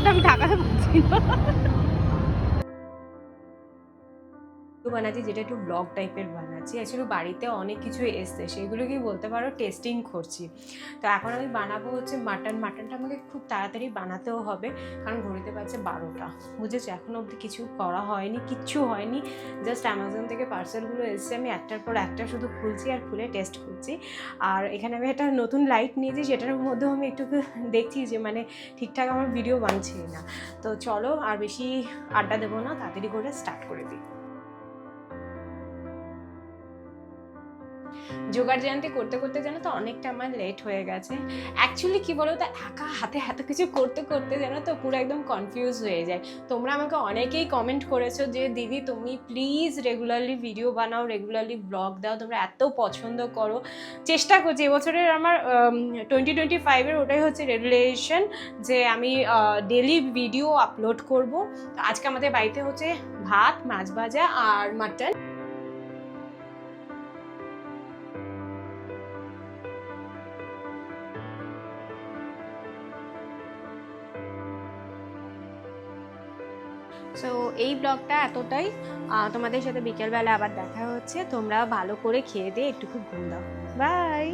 রোদ আমি ঢাকাতে পারছি না। বানাচ্ছি যেটা একটু ব্লগ টাইপের বানাচ্ছি। অ্যাকচুয়ালি বাড়িতে অনেক কিছু এসছে, সেগুলোকেই বলতে পারো টেস্টিং করছি। তো এখন আমি বানাবো হচ্ছে মাটনটা আমাকে খুব তাড়াতাড়ি বানাতেও হবে, কারণ ঘড়িতে বাজছে 12টা, বুঝেছো? এখনও অবধি কিছু করা হয়নি, কিচ্ছু হয়নি। জাস্ট অ্যামাজন থেকে পার্সেলগুলো এসছে, আমি একটার পর একটা শুধু খুলছি আর খুলে টেস্ট করছি। আর এখানে আমি একটা নতুন লাইট নিয়েছি, সেটার মধ্যেও আমি একটু দেখছি যে মানে ঠিকঠাক আমার ভিডিও বানছে না। তো চলো আর বেশি আড্ডা দেবো না, তাড়াতাড়ি করে স্টার্ট করে দিই। জোগাড় জানতে করতে করতে জানো তো অনেকটা আমার লেট হয়ে গেছে। অ্যাকচুয়ালি কি বলো তো, একা হাতে এত কিছু করতে করতে জানো তো পুরো একদম কনফিউজ হয়ে যায়। তোমরা আমাকে অনেকেই কমেন্ট করেছো যে দিদি তুমি প্লিজ রেগুলারলি ভিডিও বানাও, রেগুলারলি ব্লগ দাও, তোমরা এত পছন্দ করো। চেষ্টা করছি, এবছরের আমার 2025-এর ওটাই হচ্ছে রেগুলেশন যে আমি ডেলি ভিডিও আপলোড করব। আজকে আমাদের বাড়িতে হচ্ছে ভাত, মাছ ভাজা আর মাটন। সো এই ব্লগটা এতটাই। তোমাদের সাথে বিকেলবেলা আবার দেখা হচ্ছে। তোমরা ভালো করে খেয়ে দিয়ে একটু ঘুম দাও। বাই।